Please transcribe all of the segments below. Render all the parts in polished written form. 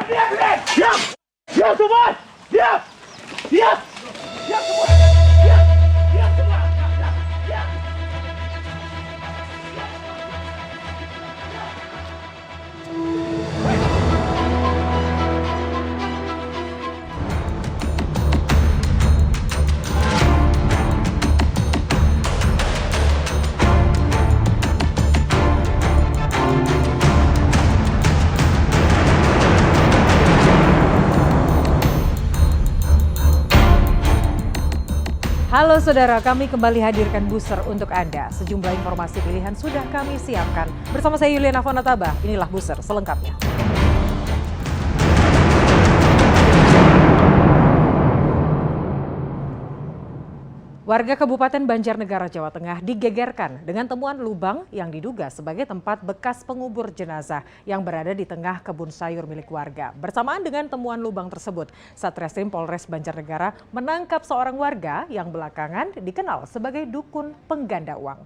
Diam! Diam semua! Diam! Diam! Diam semua! Diam! Diam semua! Diam! Halo saudara, kami kembali hadirkan Buser untuk Anda. Sejumlah informasi pilihan sudah kami siapkan. Bersama saya Yuliana Fonataba, inilah Buser selengkapnya. Warga Kabupaten Banjarnegara, Jawa Tengah digegerkan dengan temuan lubang yang diduga sebagai tempat bekas pengubur jenazah yang berada di tengah kebun sayur milik warga. Bersamaan dengan temuan lubang tersebut, Satreskrim Polres Banjarnegara menangkap seorang warga yang belakangan dikenal sebagai dukun pengganda uang.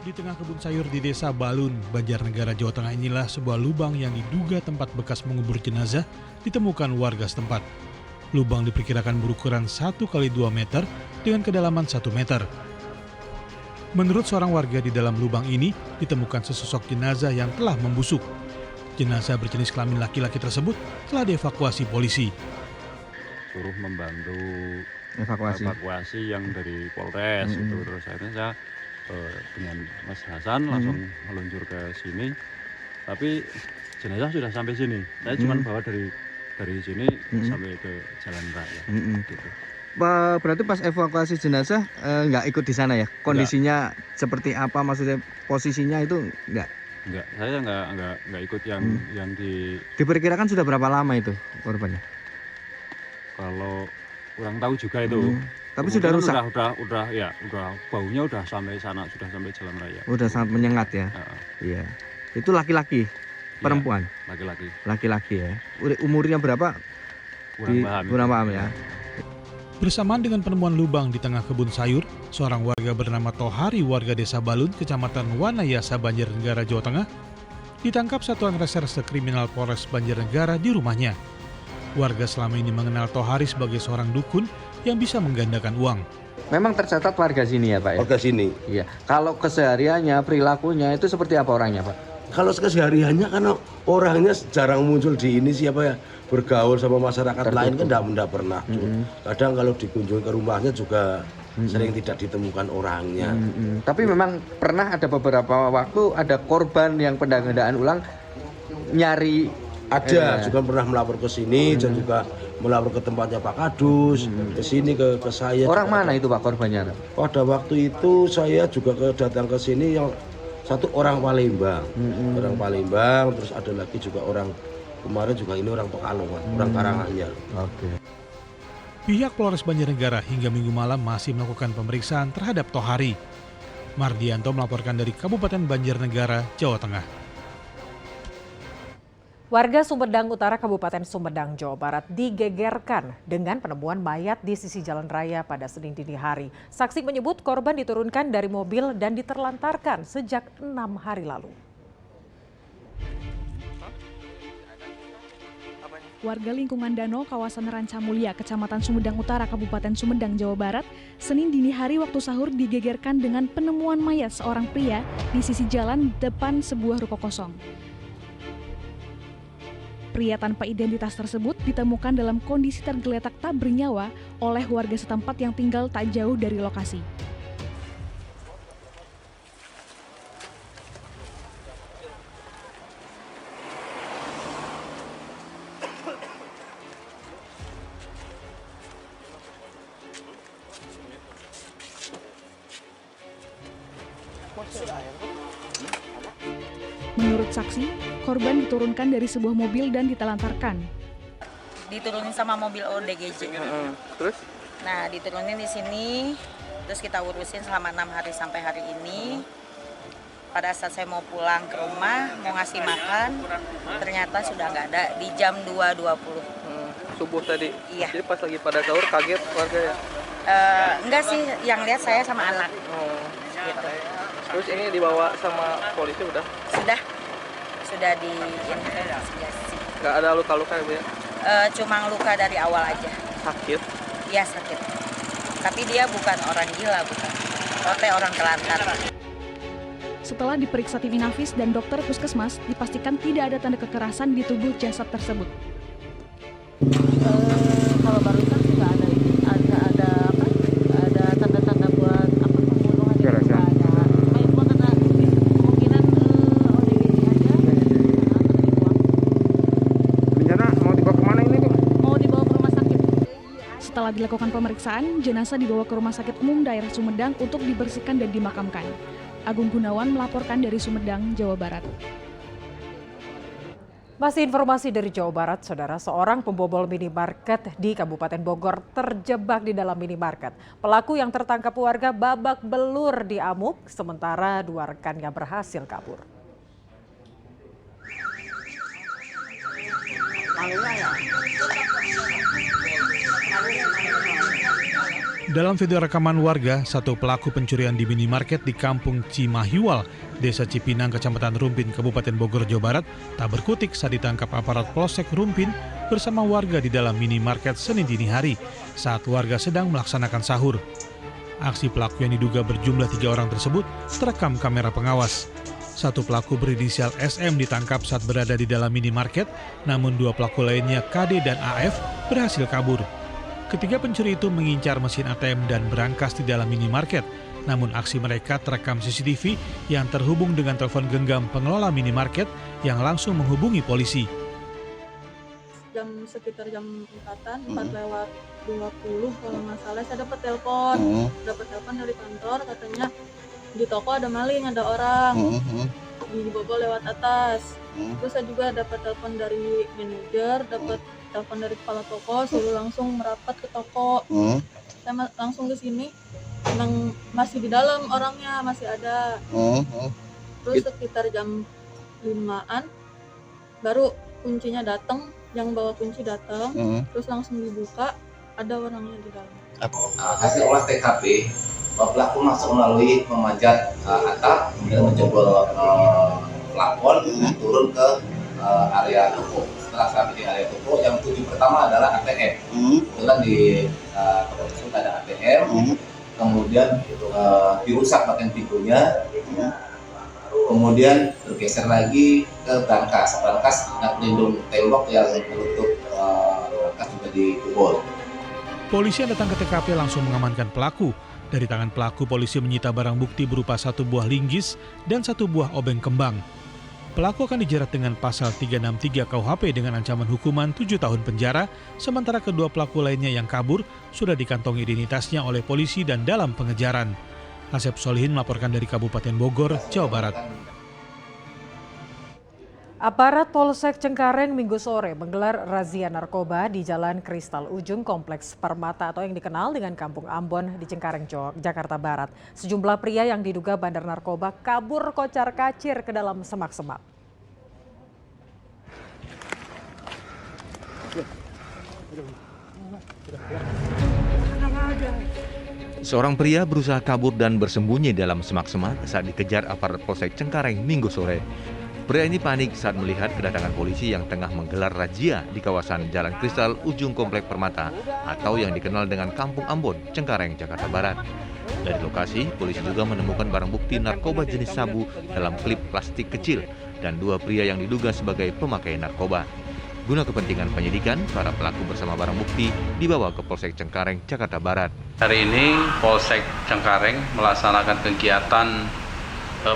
Di tengah kebun sayur di Desa Balun, Banjarnegara, Jawa Tengah inilah sebuah lubang yang diduga tempat bekas mengubur jenazah ditemukan warga setempat. Lubang diperkirakan berukuran 1 x 2 meter dengan kedalaman 1 meter. Menurut seorang warga, di dalam lubang ini ditemukan sesosok jenazah yang telah membusuk. Jenazah berjenis kelamin laki-laki tersebut telah dievakuasi polisi. Suruh membantu evakuasi yang dari Polres itu, terus akhirnya saya dengan Mas Hasan langsung meluncur ke sini, tapi jenazah sudah sampai sini. Saya cuma bawa dari sini sampai ke Jalan Raya. Gitu. Berarti pas evakuasi jenazah nggak ikut di sana ya? Kondisinya seperti apa? Maksudnya posisinya itu nggak? Enggak, saya nggak ikut yang Diperkirakan sudah berapa lama itu korbannya? Kalau kurang tahu juga itu. Tapi sudah rusak. Udah baunya udah sampai sana, sudah sampai Jalan Raya. Udah sangat menyengat ya. Iya. Itu laki-laki, perempuan. Laki-laki. Laki-laki ya. Umurnya berapa? Kurang paham ya. Bersamaan dengan penemuan lubang di tengah kebun sayur, seorang warga bernama Tohari, warga Desa Balun, Kecamatan Wanayasa, Banjarnegara, Jawa Tengah, ditangkap Satuan Reserse Kriminal Polres Banjarnegara di rumahnya. Warga selama ini mengenal Tohari sebagai seorang dukun yang bisa menggandakan uang. Memang tercatat warga sini ya Pak ya? Warga sini. Iya. Kalau kesehariannya, perilakunya itu seperti apa orangnya Pak? Kalau kesehariannya kan orangnya jarang muncul di ini, siapa ya, bergaul sama masyarakat lain kan enggak pernah. Kadang kalau dikunjungi ke rumahnya juga sering tidak ditemukan orangnya. Tapi memang pernah ada beberapa waktu ada korban yang penggandaan ulang nyari. Ada juga pernah melapor ke sini dan juga melapor ke tempatnya Pak Kadus, ke sini ke saya. Orang mana itu Pak korbannya? Pada waktu itu saya juga datang ke sini yang satu orang Palembang, orang Palembang, terus ada lagi juga orang kemarin juga ini orang Pekalongan, orang Karanganyar. Oke. Pihak Polres Banjarnegara hingga Minggu malam masih melakukan pemeriksaan terhadap Tohari. Mardianto melaporkan dari Kabupaten Banjarnegara, Jawa Tengah. Warga Sumedang Utara, Kabupaten Sumedang, Jawa Barat digegerkan dengan penemuan mayat di sisi jalan raya pada Senin dini hari. Saksi menyebut korban diturunkan dari mobil dan diterlantarkan sejak 6 hari lalu. Warga lingkungan Danau, kawasan Rancamulya, Kecamatan Sumedang Utara, Kabupaten Sumedang, Jawa Barat, Senin dini hari waktu sahur digegerkan dengan penemuan mayat seorang pria di sisi jalan depan sebuah ruko kosong. Pria tanpa identitas tersebut ditemukan dalam kondisi tergeletak tak bernyawa oleh warga setempat yang tinggal tak jauh dari lokasi. Menurut saksi, korban diturunkan dari sebuah mobil dan ditelantarkan. Diturunin sama mobil ODGJ. Terus? Nah, diturunin di sini, terus kita urusin selama 6 hari sampai hari ini. Pada saat saya mau pulang ke rumah, mau ngasih makan, ternyata sudah nggak ada di jam 2.20. Subuh tadi? Iya. Jadi pas lagi pada sahur kaget warga ya? Enggak sih, yang lihat saya sama anak. Gitu. Terus ini dibawa sama polisi udah? Sudah. sudah diinvestigasi. Nggak ada luka-luka ya Bu ya? Cuma luka dari awal aja. Sakit? Iya sakit. Tapi dia bukan orang gila, bukan. Ote orang telantar. Setelah diperiksa tim Inafis dan dokter puskesmas, dipastikan tidak ada tanda kekerasan di tubuh jasad tersebut. Kalau barusan sih nggak ada ini, ada apa? Ada tanda-tanda buat apa pembunuhan itu nggak ada. Cuma karena kemungkinan ODGJ aja. Rencana mau dibawa kemana ini Bu? Mau dibawa ke rumah sakit. Setelah dilakukan pemeriksaan, jenazah dibawa ke Rumah Sakit Umum Daerah Sumedang untuk dibersihkan dan dimakamkan. Agung Gunawan melaporkan dari Sumedang, Jawa Barat. Masih informasi dari Jawa Barat, Saudara, seorang pembobol minimarket di Kabupaten Bogor terjebak di dalam minimarket. Pelaku yang tertangkap warga babak belur di amuk, sementara 2 rekannya berhasil kabur. Dalam video rekaman warga, satu pelaku pencurian di minimarket di Kampung Cimahiwal, Desa Cipinang, Kecamatan Rumpin, Kabupaten Bogor, Jawa Barat, tak berkutik saat ditangkap aparat Polsek Rumpin bersama warga di dalam minimarket Senin dini hari saat warga sedang melaksanakan sahur. Aksi pelaku yang diduga berjumlah 3 orang tersebut terekam kamera pengawas. Satu pelaku berinisial SM ditangkap saat berada di dalam minimarket, namun 2 pelaku lainnya KD dan AF berhasil kabur. Ketiga pencuri itu mengincar mesin ATM dan berangkas di dalam minimarket. Namun aksi mereka terekam CCTV yang terhubung dengan telepon genggam pengelola minimarket yang langsung menghubungi polisi. Sekitar jam 4-an, 4:20 kalau nggak salah, saya dapat telepon dari kantor, katanya di toko ada maling, ada orang, dibobol lewat atas. Terus saya juga dapat telepon dari manajer, dapat telepon dari kepala toko, suruh langsung merapat ke toko. Saya langsung ke sini, memang masih di dalam orangnya, masih ada. Terus sekitar jam 5-an baru kuncinya datang, yang bawa kunci datang, terus langsung dibuka, ada orangnya di dalam. Hasil olah TKP, pelaku masuk melalui memanjat atap, kemudian menjebol plafon, turun ke area toko. Setelah sampai di area toko, yang tujuan pertama adalah ATM. Kebetulan di toko tersebut ada ATM, kemudian dirusak bagian pintunya, kemudian bergeser lagi ke brankas dengan pelindung tembok yang menutup brankas juga dijebol. Polisi yang datang ke TKP langsung mengamankan pelaku. Dari tangan pelaku, polisi menyita barang bukti berupa 1 buah linggis dan 1 buah obeng kembang. Pelaku akan dijerat dengan pasal 363 KUHP dengan ancaman hukuman 7 tahun penjara, sementara kedua pelaku lainnya yang kabur sudah dikantongi identitasnya oleh polisi dan dalam pengejaran. Asep Solihin melaporkan dari Kabupaten Bogor, Jawa Barat. Aparat Polsek Cengkareng Minggu sore menggelar razia narkoba di Jalan Kristal Ujung Kompleks Permata atau yang dikenal dengan Kampung Ambon di Cengkareng, Jakarta Barat. Sejumlah pria yang diduga bandar narkoba kabur kocar-kacir ke dalam semak-semak. Seorang pria berusaha kabur dan bersembunyi dalam semak-semak saat dikejar aparat Polsek Cengkareng Minggu sore. Pria ini panik saat melihat kedatangan polisi yang tengah menggelar razia di kawasan Jalan Kristal Ujung Komplek Permata atau yang dikenal dengan Kampung Ambon, Cengkareng, Jakarta Barat. Dari lokasi, polisi juga menemukan barang bukti narkoba jenis sabu dalam klip plastik kecil dan 2 pria yang diduga sebagai pemakai narkoba. Guna kepentingan penyidikan, para pelaku bersama barang bukti dibawa ke Polsek Cengkareng, Jakarta Barat. Hari ini Polsek Cengkareng melaksanakan kegiatan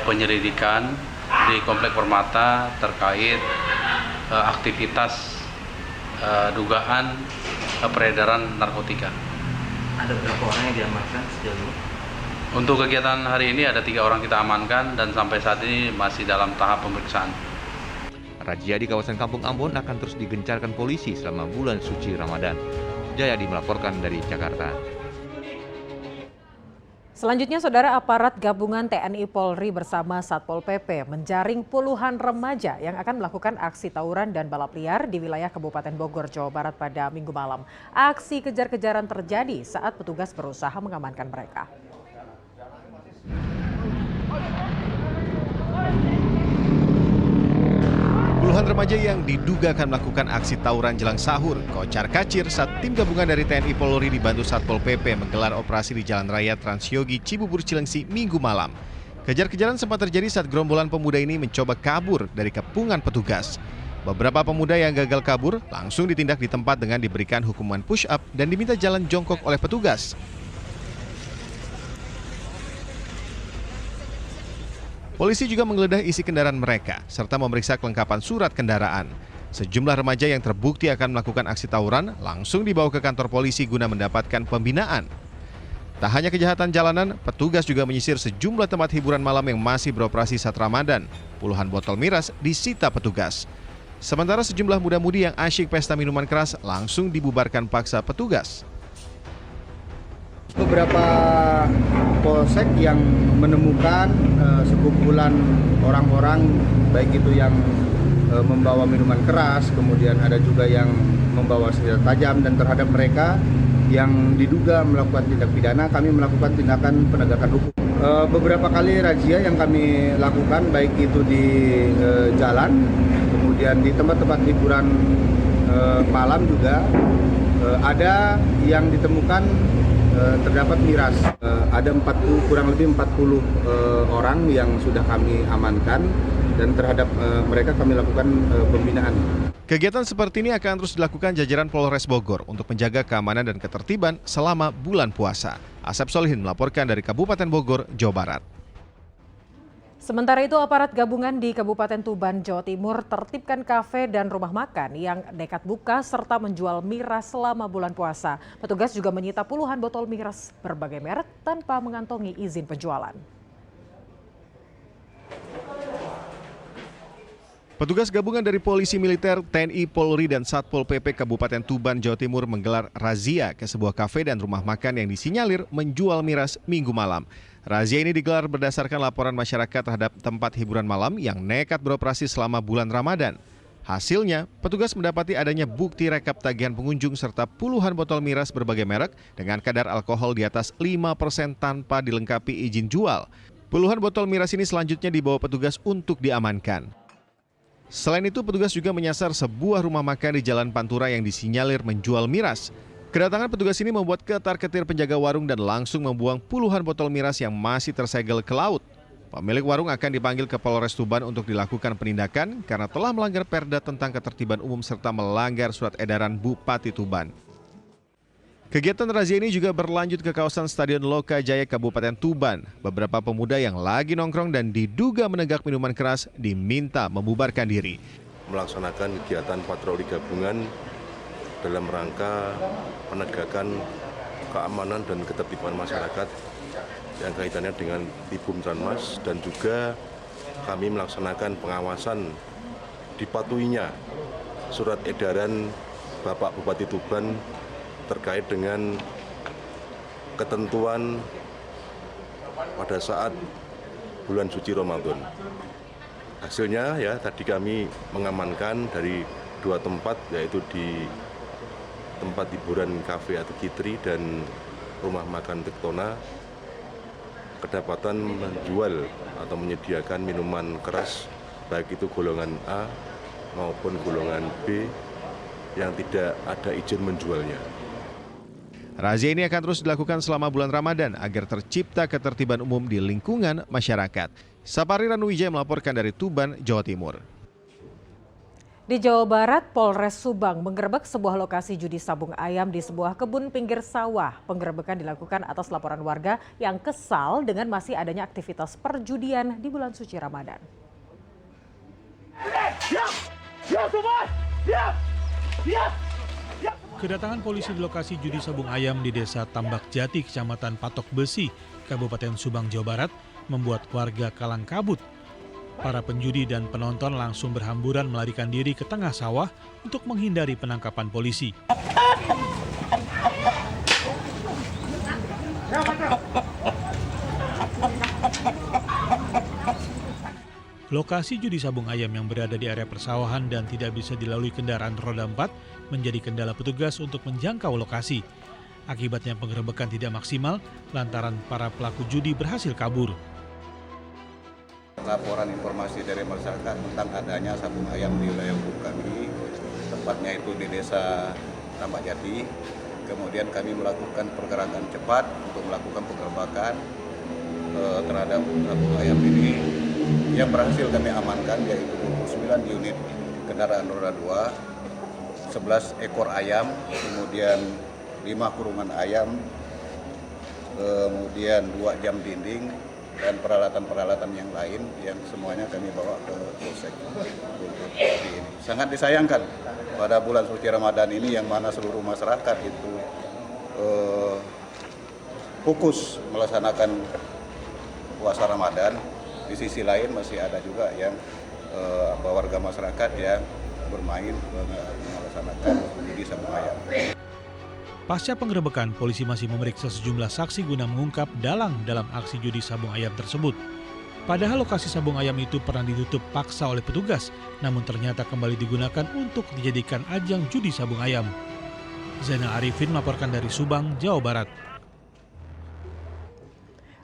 penyelidikan di Komplek Permata terkait aktivitas dugaan peredaran narkotika. Ada berapa orang yang diamankan sejauh ini? Untuk kegiatan hari ini ada 3 orang kita amankan dan sampai saat ini masih dalam tahap pemeriksaan. Razia di kawasan Kampung Ambon akan terus digencarkan polisi selama bulan suci Ramadan. Jayadi melaporkan dari Jakarta. Selanjutnya, Saudara, aparat gabungan TNI Polri bersama Satpol PP menjaring puluhan remaja yang akan melakukan aksi tawuran dan balap liar di wilayah Kabupaten Bogor, Jawa Barat pada Minggu malam. Aksi kejar-kejaran terjadi saat petugas berusaha mengamankan mereka. Puluhan remaja yang diduga akan melakukan aksi tawuran jelang sahur kocar-kacir saat tim gabungan dari TNI Polri dibantu Satpol PP menggelar operasi di Jalan Raya Transyogi Cibubur Cilengsi Minggu malam. Kejar-kejaran sempat terjadi saat gerombolan pemuda ini mencoba kabur dari kepungan petugas. Beberapa pemuda yang gagal kabur langsung ditindak di tempat dengan diberikan hukuman push-up dan diminta jalan jongkok oleh petugas. Polisi juga menggeledah isi kendaraan mereka, serta memeriksa kelengkapan surat kendaraan. Sejumlah remaja yang terbukti akan melakukan aksi tawuran langsung dibawa ke kantor polisi guna mendapatkan pembinaan. Tak hanya kejahatan jalanan, petugas juga menyisir sejumlah tempat hiburan malam yang masih beroperasi saat Ramadan. Puluhan botol miras disita petugas. Sementara sejumlah muda-mudi yang asyik pesta minuman keras langsung dibubarkan paksa petugas. Beberapa polsek yang menemukan sekumpulan orang-orang baik itu yang membawa minuman keras, kemudian ada juga yang membawa senjata tajam, dan terhadap mereka yang diduga melakukan tindak pidana, kami melakukan tindakan penegakan hukum. Beberapa kali razia yang kami lakukan baik itu di jalan, kemudian di tempat-tempat hiburan malam juga ada yang ditemukan terdapat miras. Ada kurang lebih 40 orang yang sudah kami amankan, dan terhadap mereka kami lakukan pembinaan. Kegiatan seperti ini akan terus dilakukan jajaran Polres Bogor untuk menjaga keamanan dan ketertiban selama bulan puasa. Asep Solihin melaporkan dari Kabupaten Bogor, Jawa Barat. Sementara itu, aparat gabungan di Kabupaten Tuban, Jawa Timur tertibkan kafe dan rumah makan yang nekat buka serta menjual miras selama bulan puasa. Petugas juga menyita puluhan botol miras berbagai merek tanpa mengantongi izin penjualan. Petugas gabungan dari Polisi Militer, TNI, Polri, dan Satpol PP Kabupaten Tuban, Jawa Timur menggelar razia ke sebuah kafe dan rumah makan yang disinyalir menjual miras Minggu malam. Razia ini digelar berdasarkan laporan masyarakat terhadap tempat hiburan malam yang nekat beroperasi selama bulan Ramadan. Hasilnya, petugas mendapati adanya bukti rekap tagihan pengunjung serta puluhan botol miras berbagai merek dengan kadar alkohol di atas 5% tanpa dilengkapi izin jual. Puluhan botol miras ini selanjutnya dibawa petugas untuk diamankan. Selain itu, petugas juga menyasar sebuah rumah makan di Jalan Pantura yang disinyalir menjual miras. Kedatangan petugas ini membuat ketar-ketir penjaga warung dan langsung membuang puluhan botol miras yang masih tersegel ke laut. Pemilik warung akan dipanggil ke Polres Tuban untuk dilakukan penindakan karena telah melanggar Perda tentang ketertiban umum serta melanggar surat edaran Bupati Tuban. Kegiatan razia ini juga berlanjut ke kawasan Stadion Lokajaya Kabupaten Tuban. Beberapa pemuda yang lagi nongkrong dan diduga menegak minuman keras diminta membubarkan diri. Melaksanakan kegiatan patroli gabungan dalam rangka penegakan keamanan dan ketertiban masyarakat yang kaitannya dengan Tibum Tranmas, dan juga kami melaksanakan pengawasan dipatuhinya surat edaran Bapak Bupati Tuban terkait dengan ketentuan pada saat bulan suci Ramadan. Hasilnya ya tadi kami mengamankan dari 2 tempat, yaitu di tempat hiburan kafe atau kitri dan rumah makan Tektona, kedapatan menjual atau menyediakan minuman keras baik itu golongan A maupun golongan B yang tidak ada izin menjualnya. Razia ini akan terus dilakukan selama bulan Ramadan agar tercipta ketertiban umum di lingkungan masyarakat. Sapari Ranuwijaya melaporkan dari Tuban, Jawa Timur. Di Jawa Barat, Polres Subang menggerebek sebuah lokasi judi sabung ayam di sebuah kebun pinggir sawah. Penggerebekan dilakukan atas laporan warga yang kesal dengan masih adanya aktivitas perjudian di bulan suci Ramadan. Kedatangan polisi di lokasi judi sabung ayam di Desa Tambak Jati, Kecamatan Patok Besi, Kabupaten Subang, Jawa Barat, membuat warga kalang kabut. Para penjudi dan penonton langsung berhamburan melarikan diri ke tengah sawah untuk menghindari penangkapan polisi. Lokasi judi sabung ayam yang berada di area persawahan dan tidak bisa dilalui kendaraan roda 4 menjadi kendala petugas untuk menjangkau lokasi. Akibatnya penggerebekan tidak maksimal lantaran para pelaku judi berhasil kabur. laporan informasi dari masyarakat tentang adanya sabung ayam di wilayah hukum kami, tepatnya itu di Desa Tambak Jati. Kemudian kami melakukan pergerakan cepat untuk melakukan penggerbakan terhadap sabung ayam ini yang berhasil kami amankan, yaitu 29 unit kendaraan roda 2, 11 ekor ayam, kemudian 5 kurungan ayam, kemudian 2 jam dinding, dan peralatan-peralatan yang lain yang semuanya kami bawa ke Polsek untuk ini. Sangat disayangkan pada bulan suci Ramadan ini yang mana seluruh masyarakat itu fokus melaksanakan puasa Ramadan. Di sisi lain masih ada juga yang warga masyarakat yang bermain melaksanakan judi sabung ayam. Pasca penggerebekan, polisi masih memeriksa sejumlah saksi guna mengungkap dalang dalam aksi judi sabung ayam tersebut. Padahal lokasi sabung ayam itu pernah ditutup paksa oleh petugas, namun ternyata kembali digunakan untuk dijadikan ajang judi sabung ayam. Zainal Arifin melaporkan dari Subang, Jawa Barat.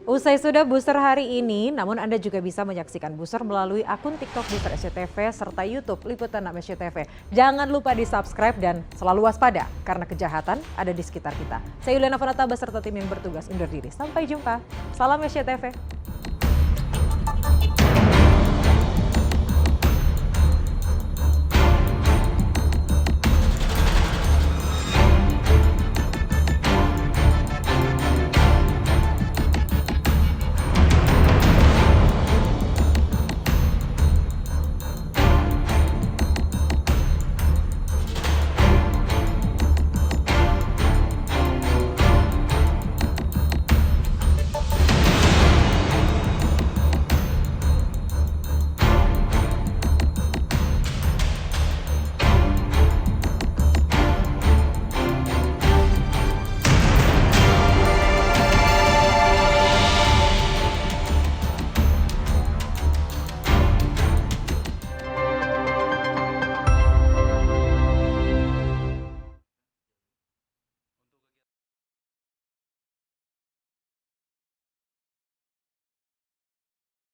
Usai sudah booster hari ini, namun Anda juga bisa menyaksikan booster melalui akun TikTok Booster SCTV serta YouTube Liputan 6 SCTV. Jangan lupa di-subscribe dan selalu waspada karena kejahatan ada di sekitar kita. Saya Yuliana Fanata beserta tim yang bertugas undur diri. Sampai jumpa. Salam SCTV.